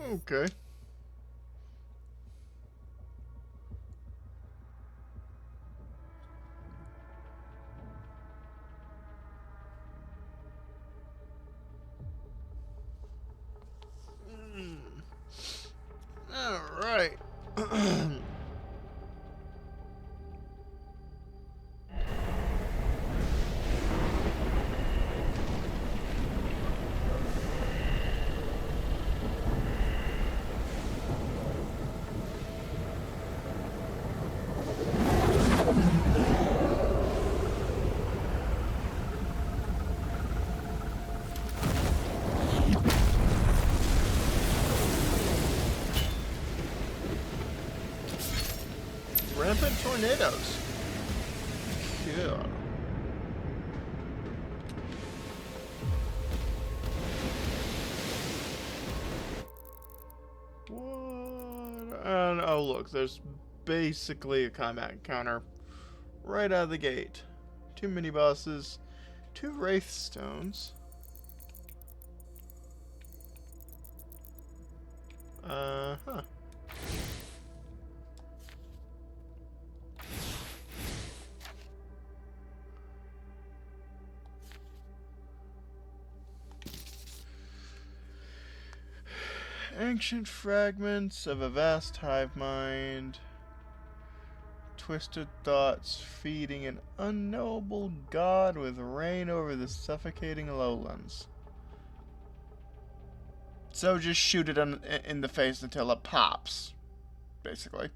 Okay. All right. Rampant tornadoes. Yeah. What? And oh look, there's basically a combat encounter right out of the gate. 2 mini bosses, 2 wraith stones. Huh. Ancient fragments of a vast hive mind. Twisted thoughts feeding an unknowable god with reign over the suffocating lowlands. So just shoot it in the face until it pops, basically.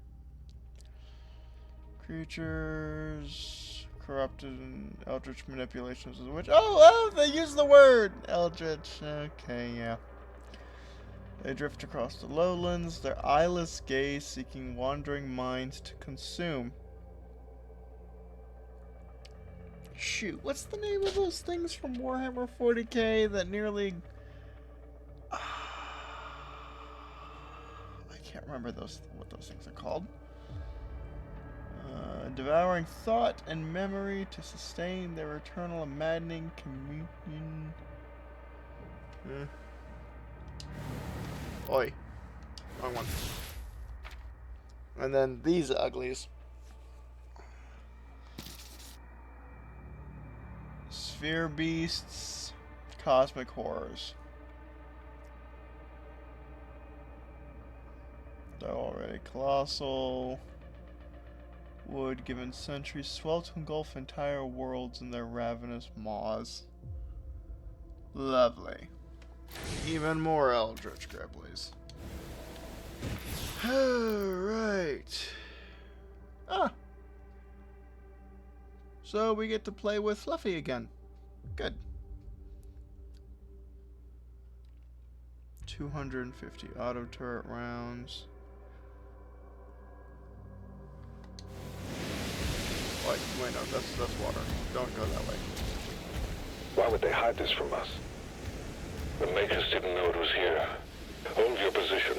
Creatures corrupted and eldritch manipulations of the witch. Oh, they use the word eldritch. Okay, yeah. They drift across the lowlands, their eyeless gaze seeking wandering minds to consume. Shoot, what's the name of those things from Warhammer 40k that nearly... I can't remember what those things are called. Devouring thought and memory to sustain their eternal and maddening communion. Oi. Wrong one. And then these uglies. Sphere beasts, cosmic horrors. They're already colossal. Would, given centuries, swell to engulf entire worlds in their ravenous maws. Lovely. Even more eldritch gribblies. Alright. Ah. So we get to play with Fluffy again. Good. 250 auto turret rounds. Wait, no, that's water. Don't go that way. Why would they hide this from us? The Magus didn't know it was here. Hold your position.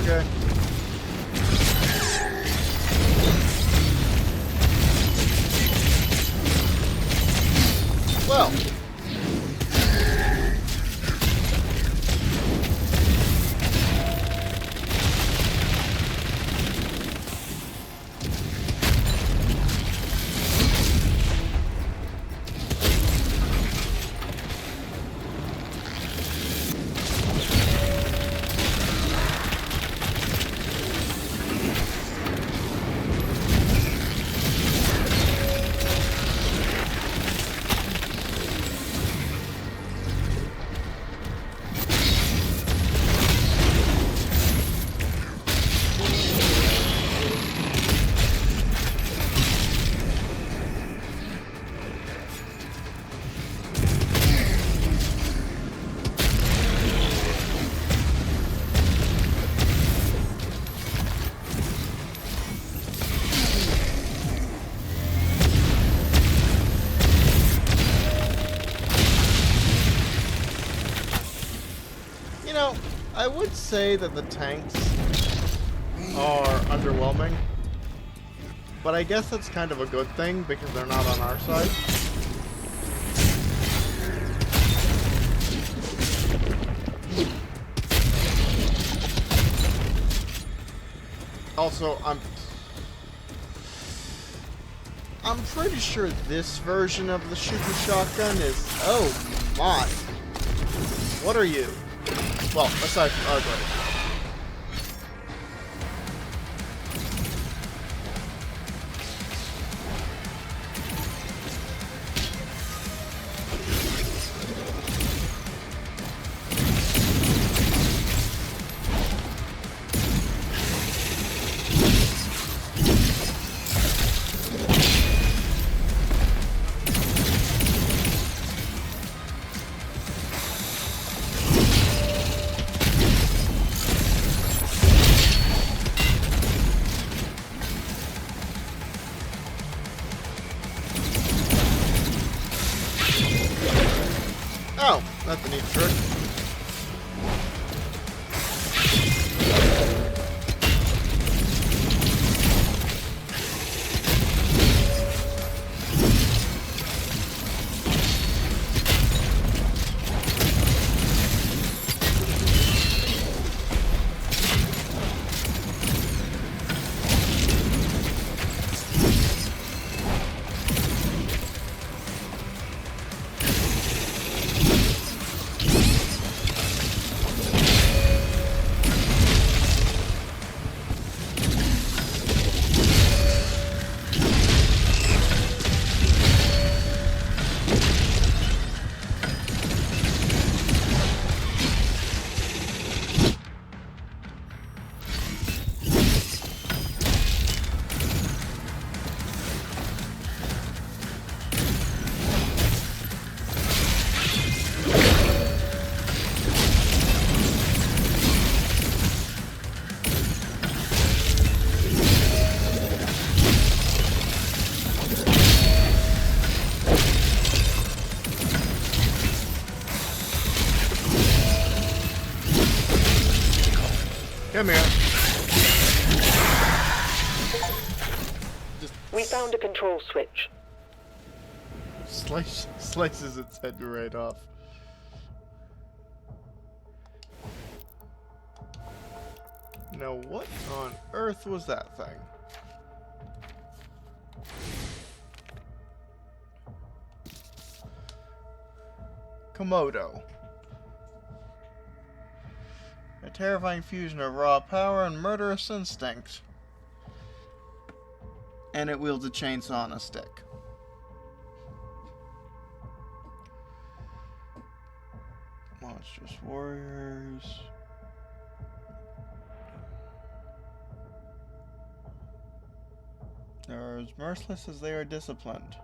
Okay. Well. I would say that the tanks are underwhelming. But I guess that's kind of a good thing because they're not on our side. Also, I'm pretty sure this version of the shooting shotgun is... Oh my. What are you? Well, aside from ugly. Oh, that's a neat trick. Come here. We found a control switch. Slices its head right off. Now, what on earth was that thing? Komodo. A terrifying fusion of raw power and murderous instinct. And it wields a chainsaw on a stick. Monstrous warriors. They're as merciless as they are disciplined.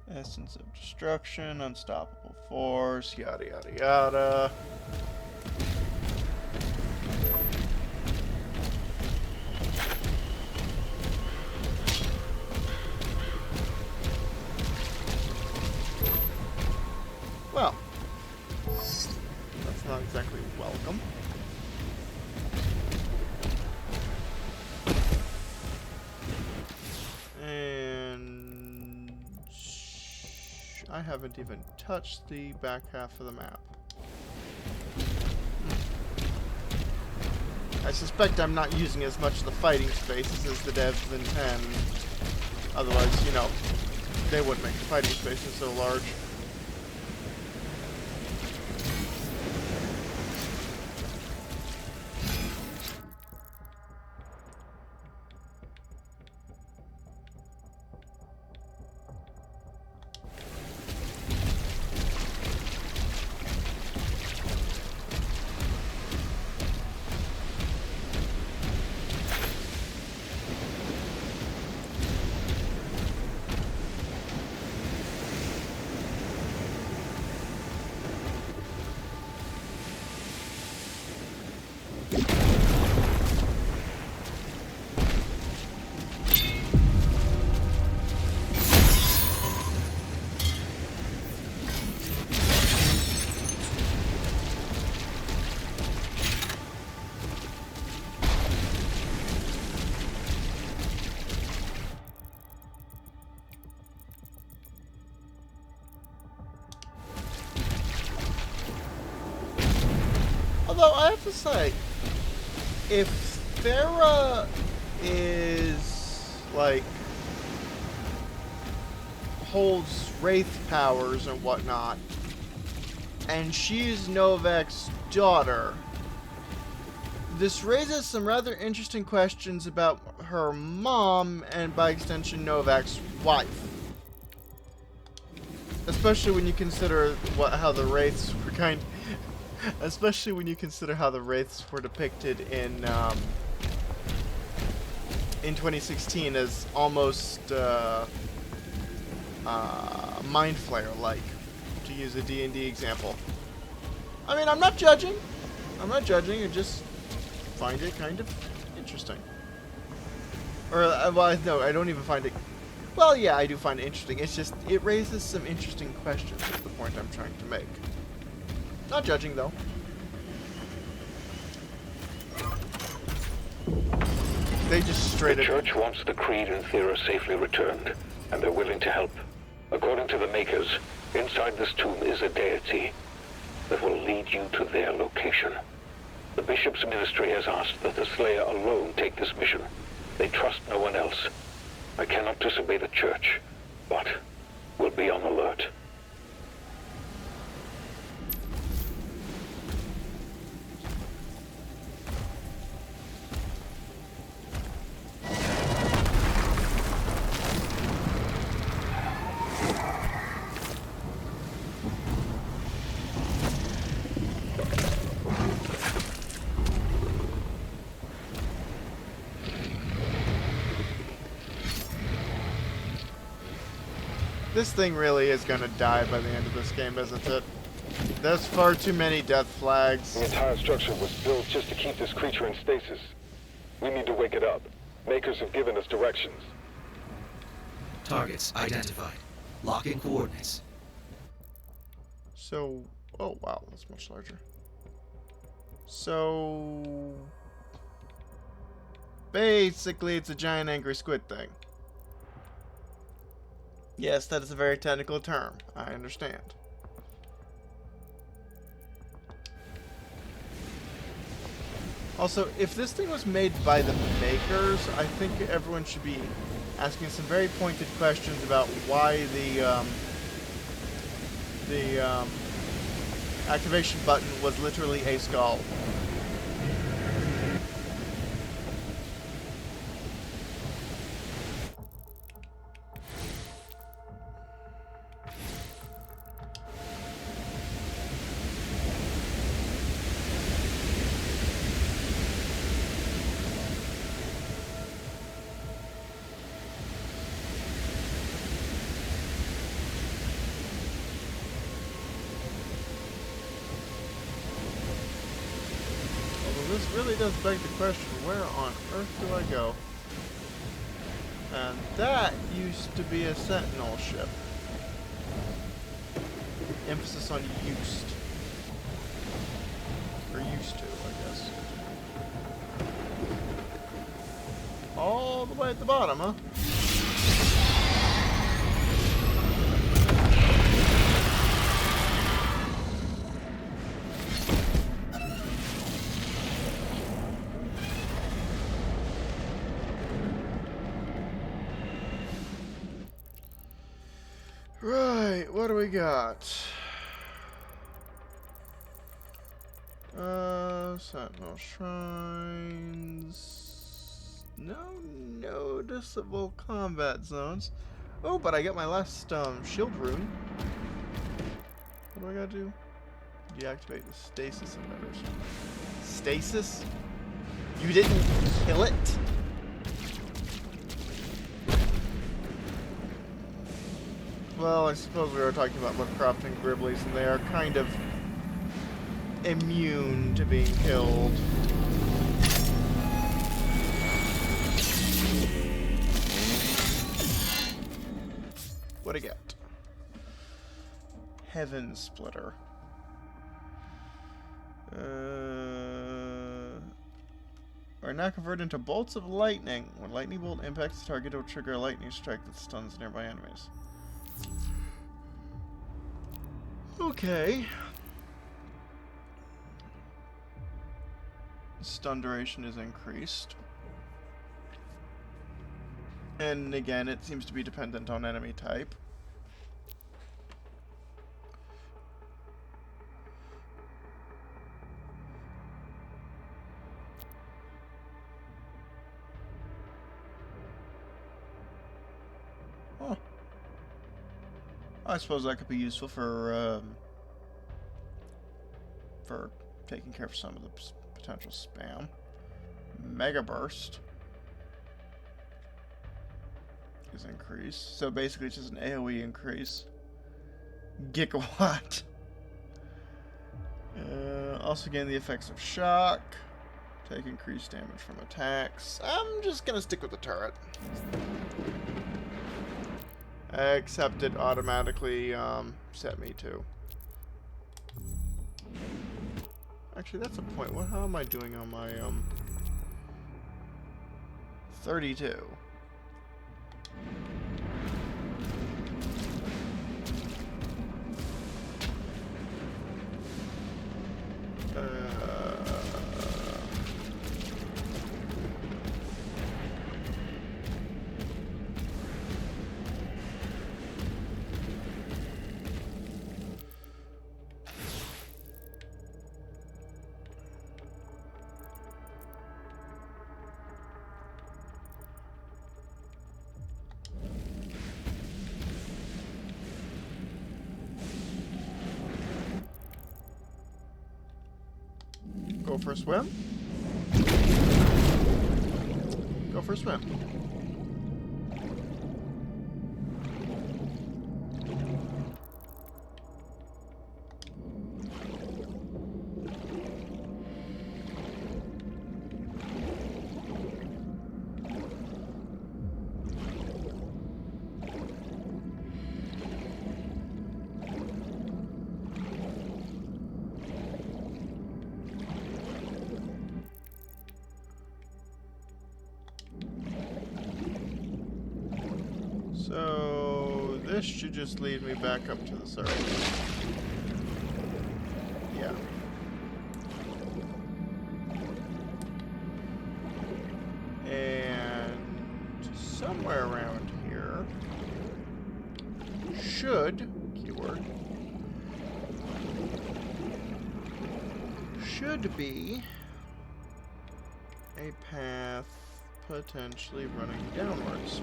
Essence of destruction, unstoppable force, yada yada yada. Well, that's not exactly welcome. And I haven't even touched the back half of the map. I suspect I'm not using as much of the fighting spaces as the devs intend. Otherwise, you know, they wouldn't make the fighting spaces so large. Although, I have to say, if Farah is, like, holds Wraith powers and whatnot, and she's Novak's daughter, this raises some rather interesting questions about her mom, and by extension, Novak's wife. Especially when you consider how the Wraiths were especially when you consider how the Wraiths were depicted in 2016 as almost Mind Flayer-like, to use a D&D example. I mean, I'm not judging. I just find it kind of interesting. Or, well, no, I don't even find it... Well, yeah, I do find it interesting. It's just, it raises some interesting questions, is the point I'm trying to make. Not judging, though. They just straight The up... church wants the Creed and Thera safely returned, and they're willing to help. According to the Makers, inside this tomb is a deity that will lead you to their location. The Bishop's ministry has asked that the Slayer alone take this mission. They trust no one else. I cannot disobey the church, but we'll be on alert. This thing really is gonna die by the end of this game, isn't it? There's far too many death flags. The entire structure was built just to keep this creature in stasis. We need to wake it up. Makers have given us directions. Targets identified. Locking coordinates. So, oh wow, that's much larger. So, basically it's a giant angry squid thing. Yes, that is a very technical term. I understand. Also, if this thing was made by the Makers, I think everyone should be asking some very pointed questions about why the activation button was literally a skull. This really does beg the question, where on earth do I go? And that used to be a Sentinel ship. Emphasis on used. Or used to, I guess. All the way at the bottom, huh? Right, what do we got? Sentinel shrines. No noticeable combat zones. Oh, but I got my last shield rune. What do I gotta do? Deactivate the stasis emitters. Stasis? You didn't kill it? Well, I suppose we were talking about Lovecraftian Gribblies, and they are kind of immune to being killed. What'd I get? Heaven Splitter. Are now converted into bolts of lightning. When lightning bolt impacts the target, it will trigger a lightning strike that stuns nearby enemies. Okay. Stun duration is increased. And again, it seems to be dependent on enemy type. Huh. I suppose that could be useful for taking care of some of the potential spam. Mega Burst is increased. So basically it's just an AoE increase. Gigawatt. Also gain the effects of shock. Take increased damage from attacks. I'm just gonna stick with the turret. Except it automatically set me to. Actually, that's a point. How am I doing on my 32? Go for a swim. Go for a swim. So this should just lead me back up to the surface. Yeah. And somewhere around here should, keyword, should be a path potentially running downwards.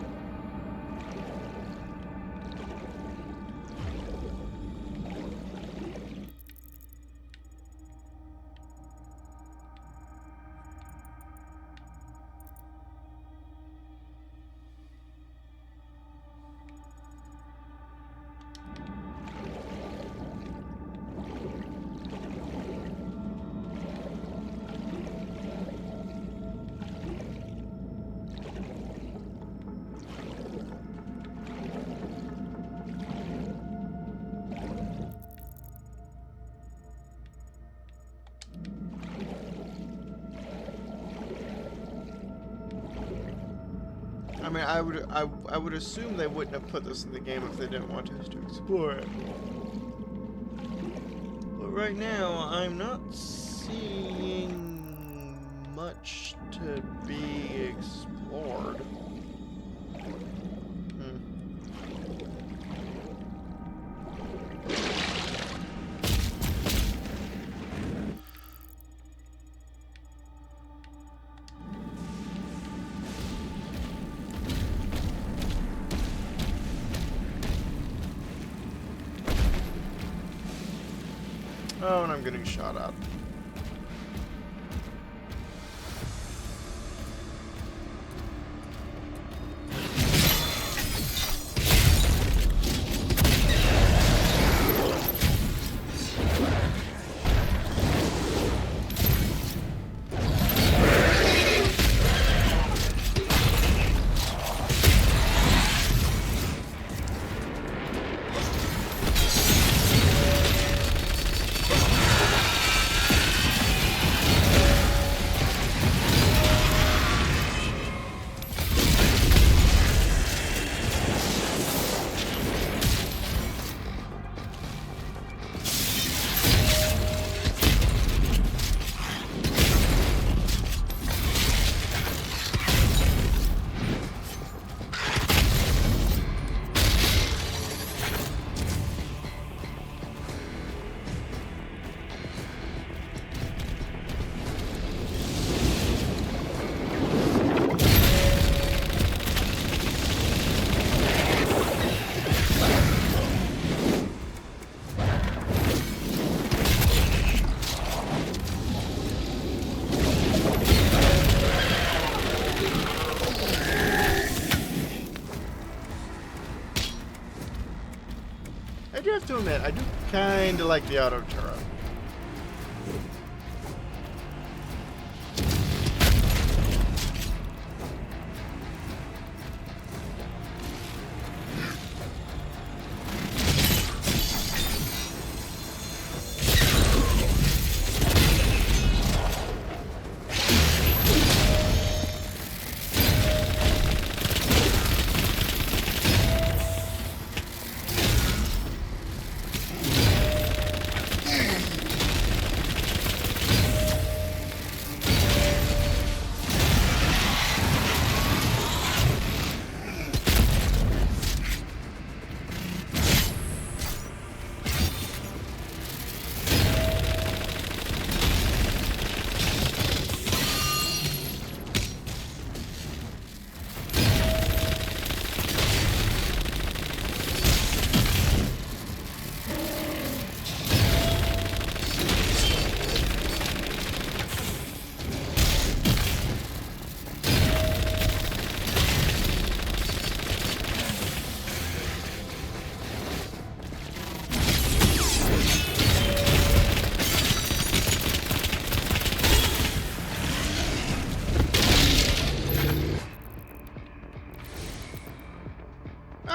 I mean, I would assume they wouldn't have put this in the game if they didn't want us to explore it. But right now, I'm not seeing much to be explored. Oh, and I'm getting shot at. to admit, I do kind of like the auto turret.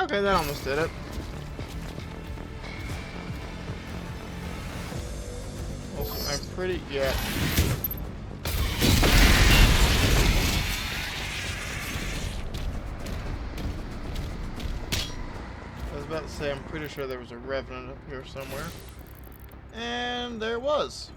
Okay, that almost did it. Also, I'm pretty... yeah. I was about to say, I'm pretty sure there was a Revenant up here somewhere. And there was.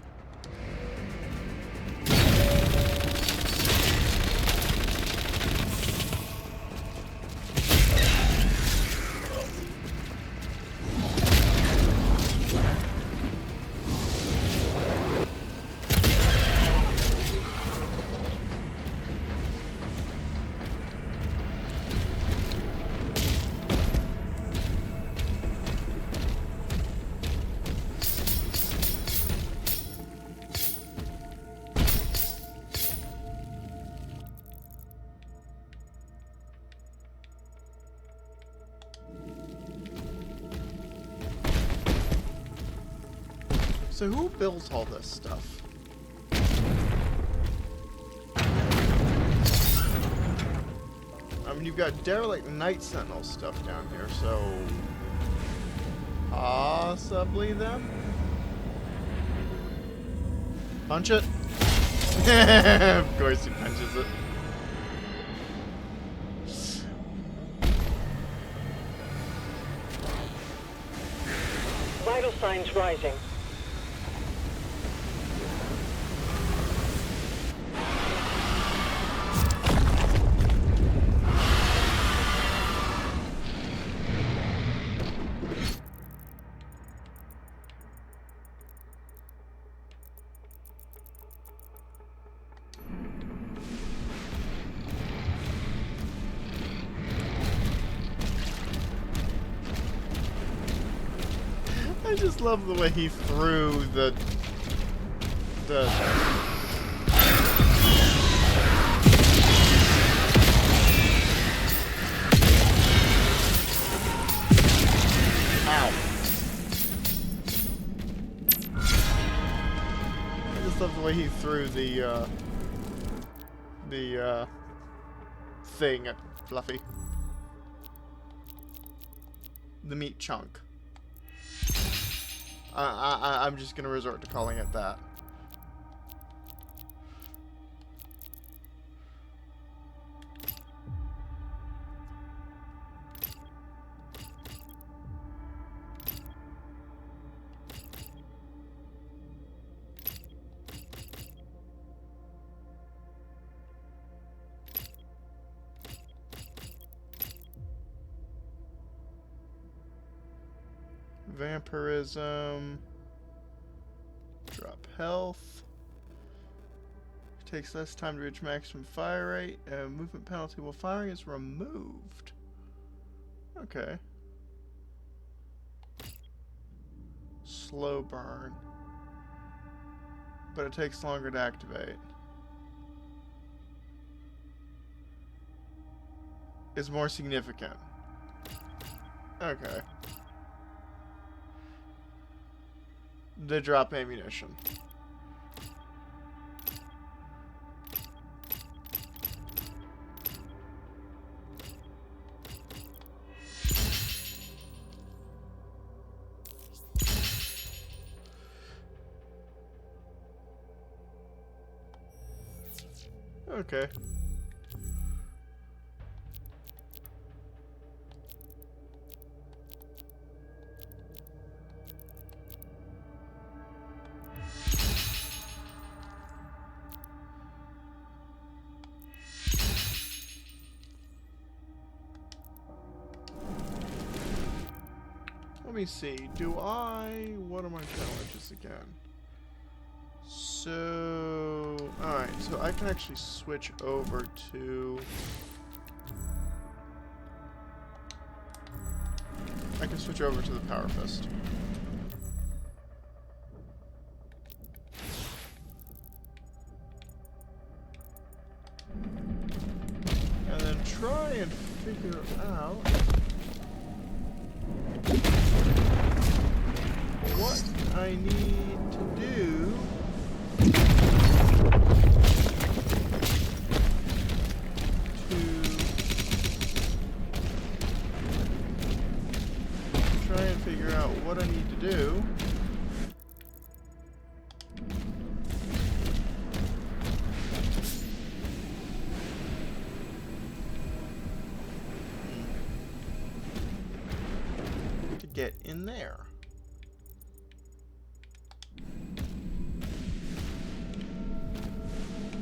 So who built all this stuff? I mean, you've got derelict Night Sentinel stuff down here, so... possibly them? Punch it? Of course he punches it. Vital signs rising. I just love the way he threw the ow. I just love the way he threw the thing at Fluffy. The meat chunk. I'm just gonna resort to calling it that. Vampirism. Drop health. Takes less time to reach maximum fire rate. Movement penalty while firing is removed. Okay. Slow burn. But it takes longer to activate. Is more significant. Okay. they drop ammunition. Okay. Let me see. What are my challenges again? So, alright, so I can actually switch over to... I can switch over to the Power Fist. And then try and figure out what I need to do what I need to do to get in there.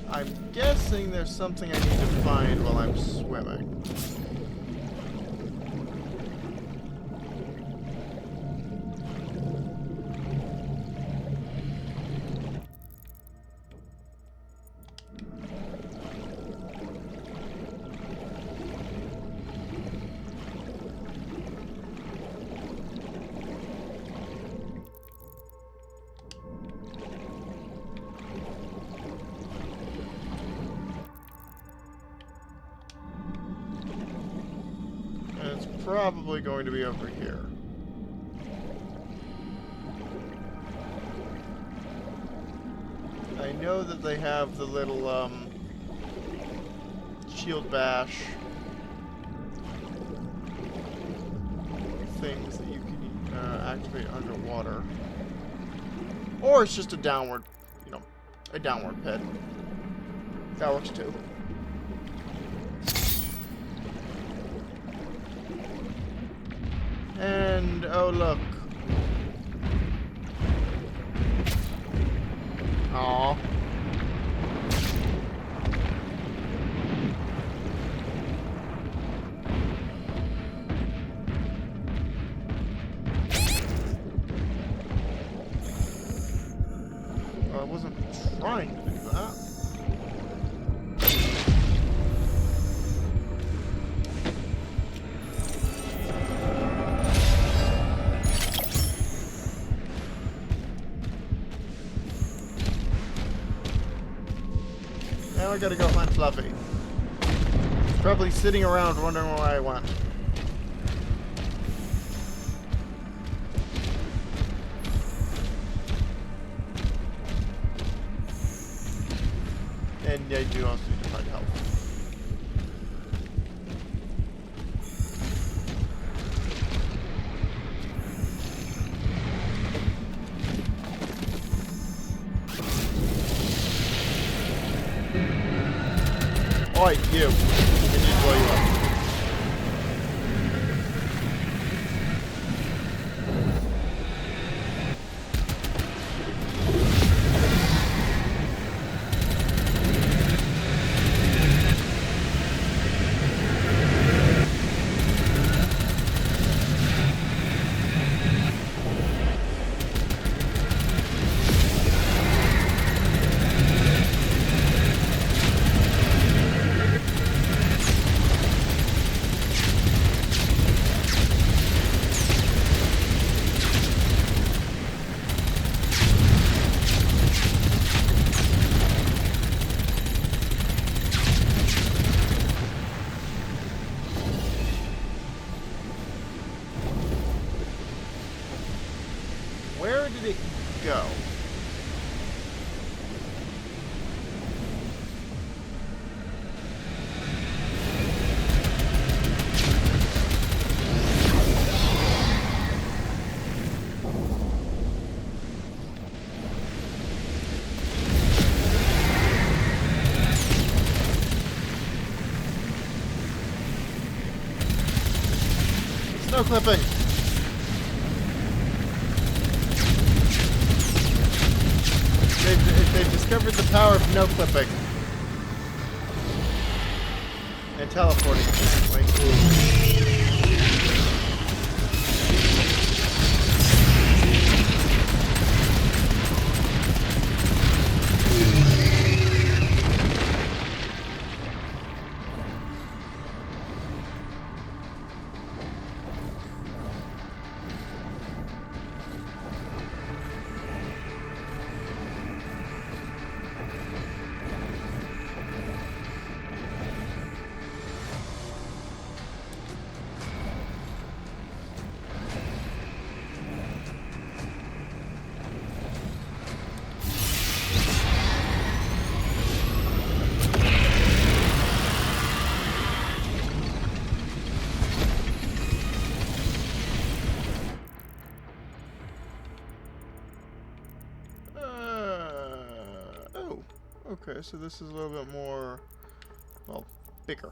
I'm guessing there's something I need to find while I'm swimming. Probably going to be over here. I know that they have the little shield bash things that you can activate underwater, or it's just a downward, a downward pit. That works too. And, oh look. Aww. I wasn't trying to do that. Now I gotta go find Fluffy. He's probably sitting around wondering where I went. And I do also need to find help. Oi, you. I need to blow you up. No clipping. They've discovered the power of no clipping. And teleporting, apparently. Okay, so this is a little bit more, well, bigger.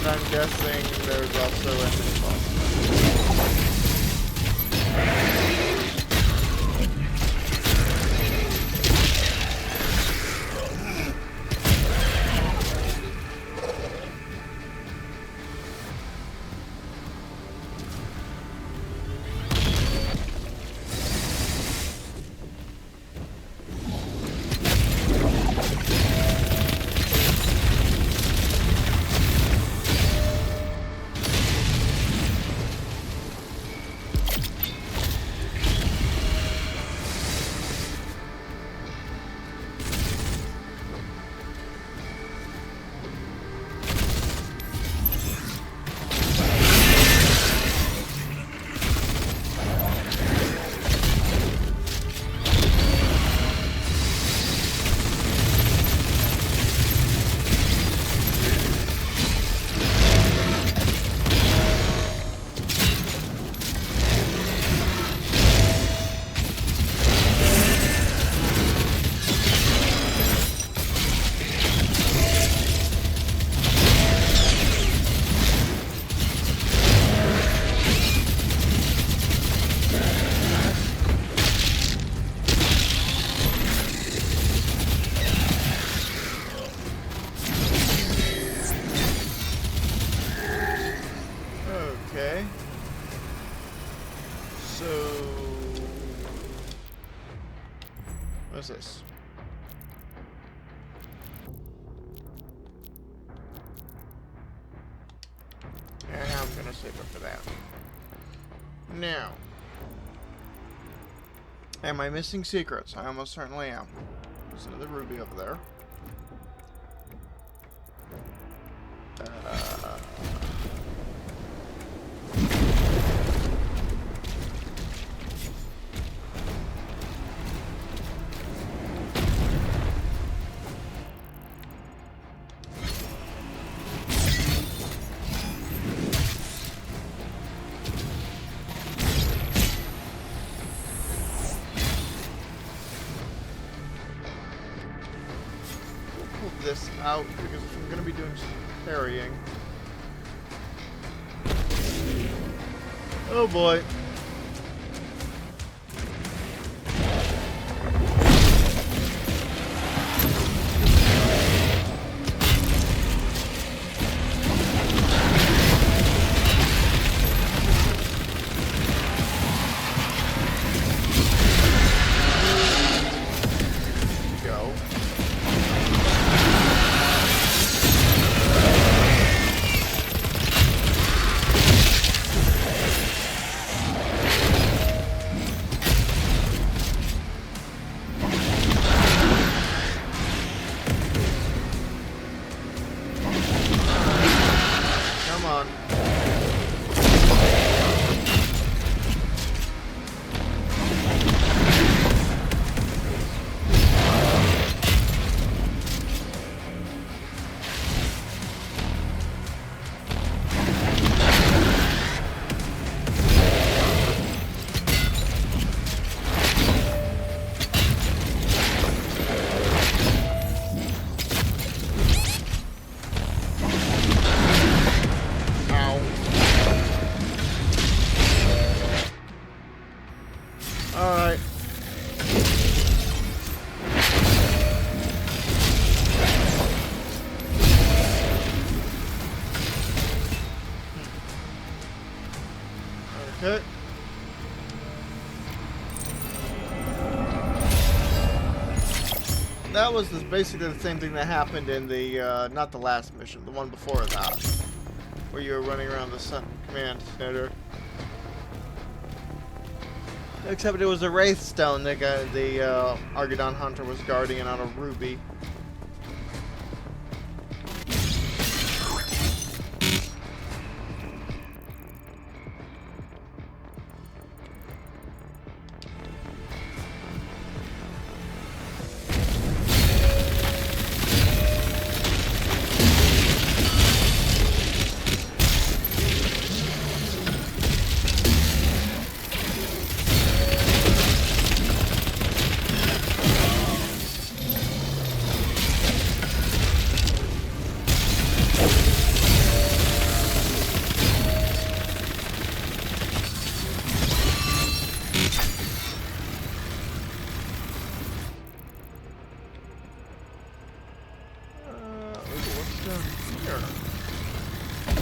I'm guessing there's also engine boss. Okay. So... what's this? Yeah, I'm gonna save up for that. Now. Am I missing secrets? I almost certainly am. There's another ruby over there. out, because if I'm going to be doing some parrying... Oh boy. Okay. That was basically the same thing that happened in the, not the last mission, the one before that. Where you were running around the Sun Command Center. Except it was a Wraith Stone that the Argadon Hunter was guarding out of Ruby.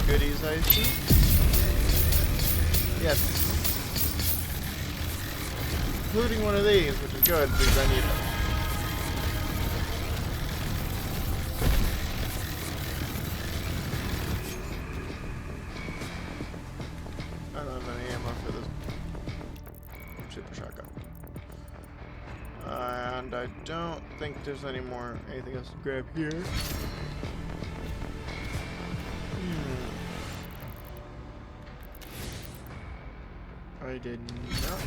Goodies, I assume? Yes. Including one of these, which is good, because I need it. I don't have any ammo for this super shotgun. And I don't think there's anything else to grab here. I did not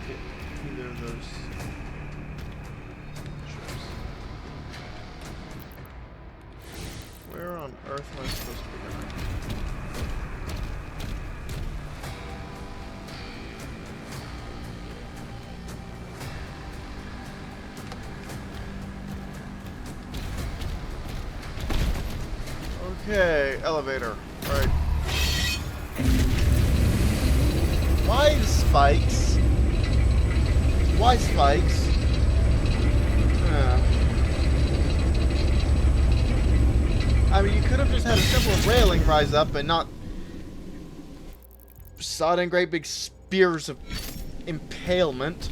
get either of those ships. Where on earth am I supposed to be going? Okay, elevator. Alright. Why spikes? Why spikes? I mean, you could have just had a simple railing rise up and not sawed in great big spears of impalement.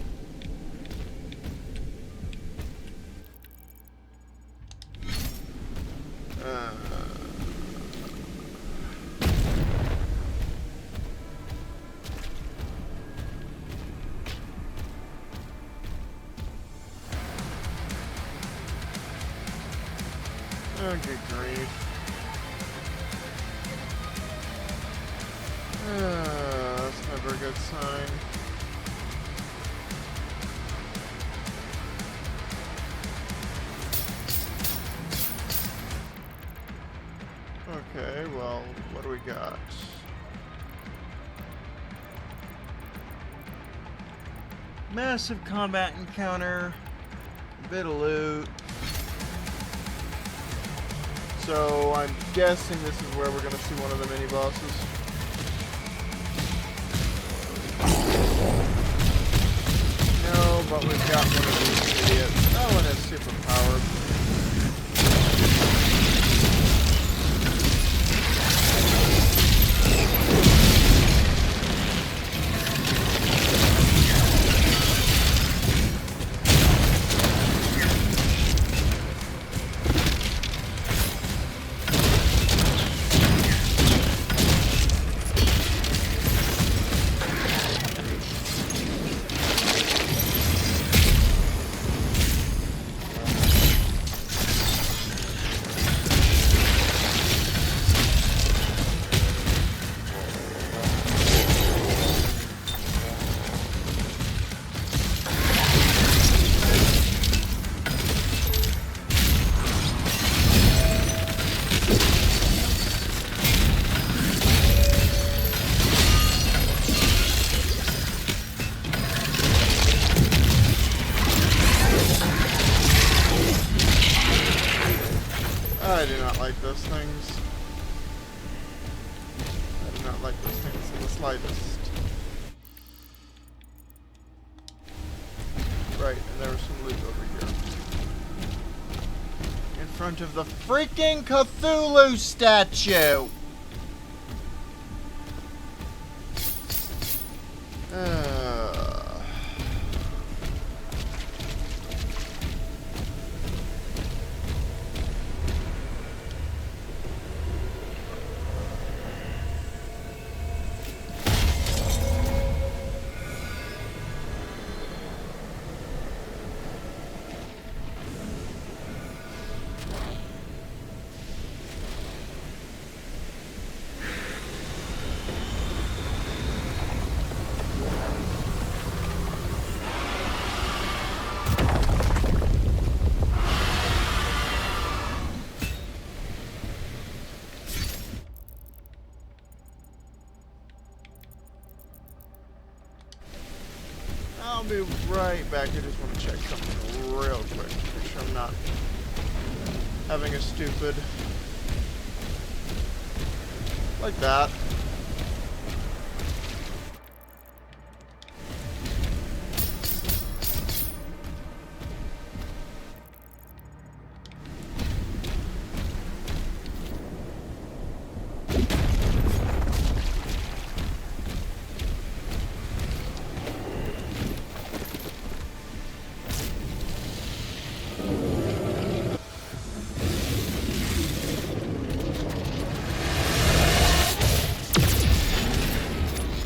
Oh, good grief. That's never a good sign. Okay, well, what do we got? Massive combat encounter, a bit of loot. So I'm guessing this is where we're going to see one of the mini bosses. No, but we've got one of these idiots. That one is super powered. I do not like those things. I do not like those things in the slightest. Right, and there was some loot over here. In front of the freaking Cthulhu statue! I'll be right back. I just want to check something real quick. Make sure I'm not having a stupid... like that.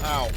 Ow.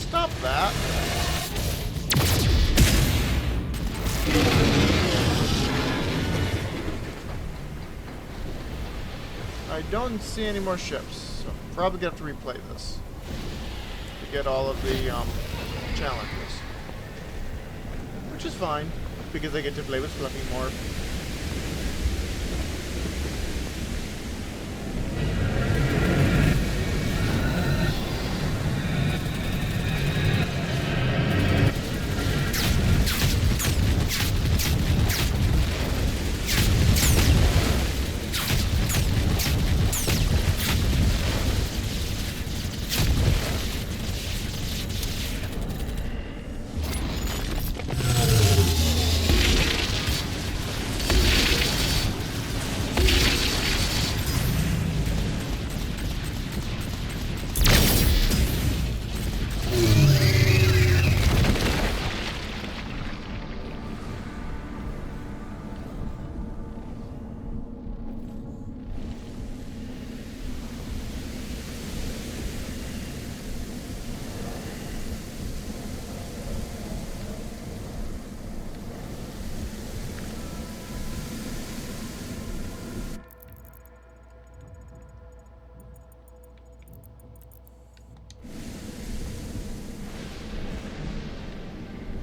Stop that. I don't see any more ships, so I'm probably gonna have to replay this to get all of the challenges, which is fine because I get to play with Fluffy more.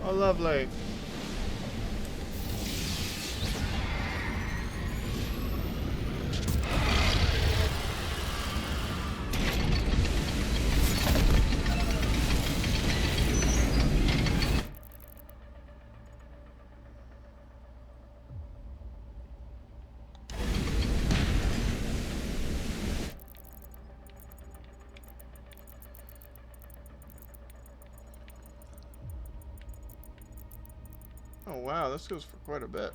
Oh, lovely. Oh wow, this goes for quite a bit.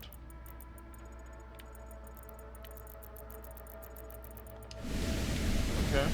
Okay.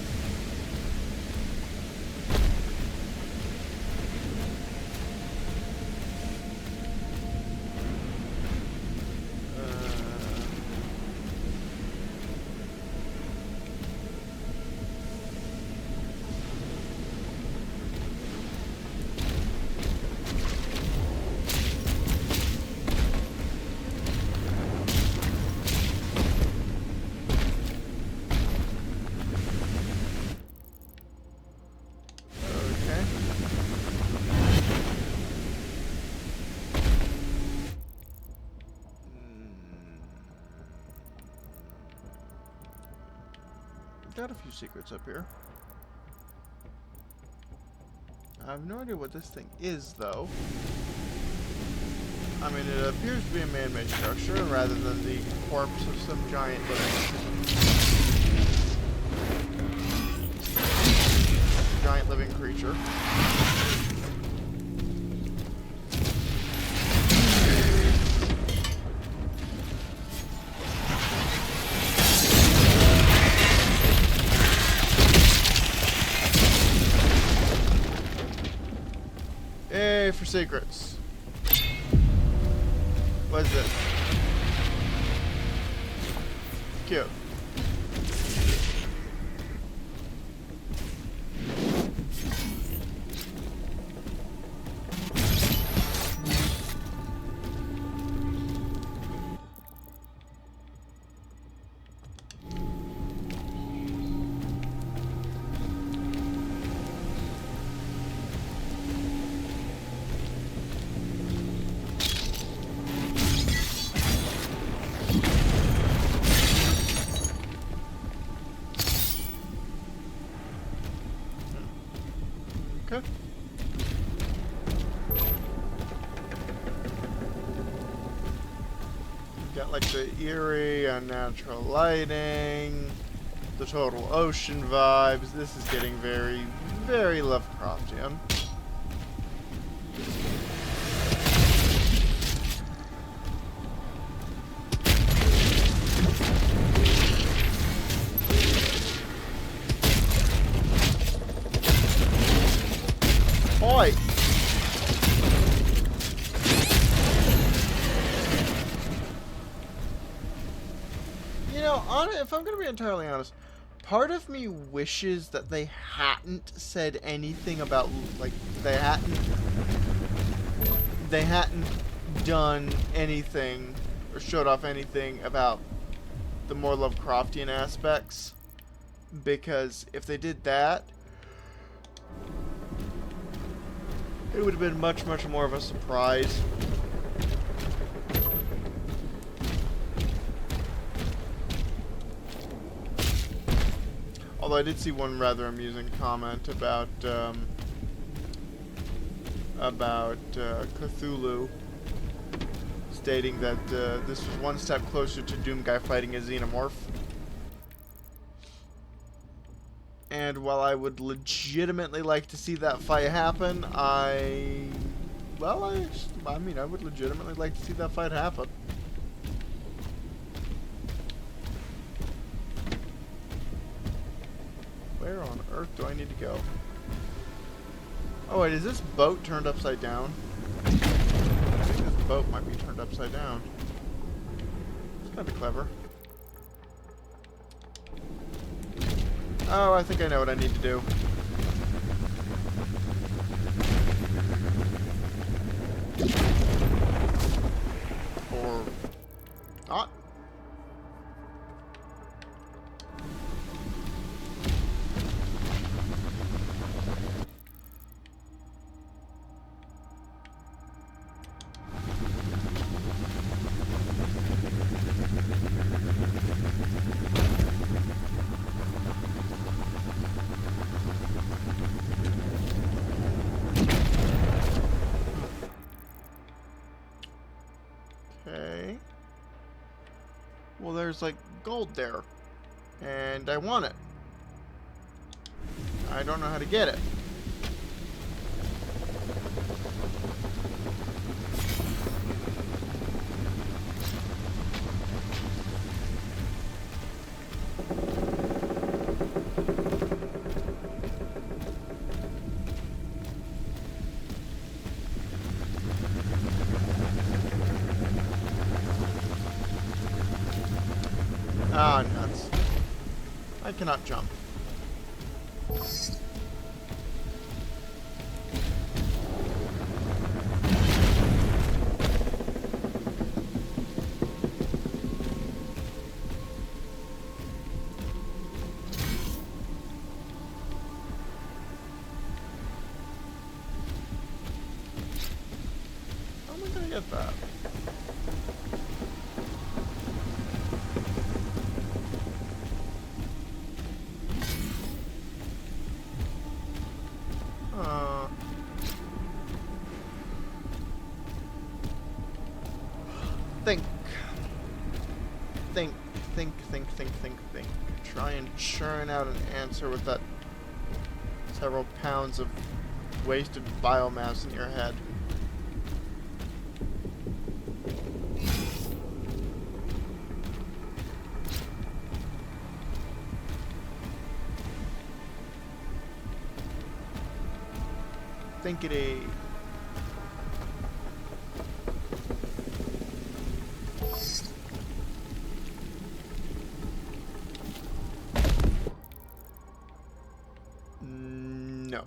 Got a few secrets up here. I have no idea what this thing is, though. I mean, it appears to be a man-made structure rather than the corpse of some giant living creature. Yay for secrets. What is this? Cute. Okay. Got like the eerie, unnatural lighting, the total ocean vibes. This is getting very, very Lovecraftian. Oi! You know, if I'm gonna be entirely honest, part of me wishes that they hadn't said anything about, like, they hadn't done anything or showed off anything about the more Lovecraftian aspects, because if they did that, it would have been much, much more of a surprise. Although I did see one rather amusing comment about Cthulhu, stating that this was one step closer to Doomguy fighting a xenomorph. And while I would legitimately like to see that fight happen, I mean, I would legitimately like to see that fight happen. Where on earth do I need to go? Oh wait, is this boat turned upside down? I think this boat might be turned upside down. It's kind of clever. Oh, I think I know what I need to do. Or not. there's like gold there. And I want it. I don't know how to get it. Ah, nuts. I cannot jump. How am I gonna get that? Think. Try and churn out an answer with that several pounds of wasted biomass in your head. Thinkity. No.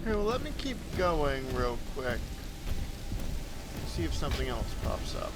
Okay, well, let me keep going real quick. See if something else pops up.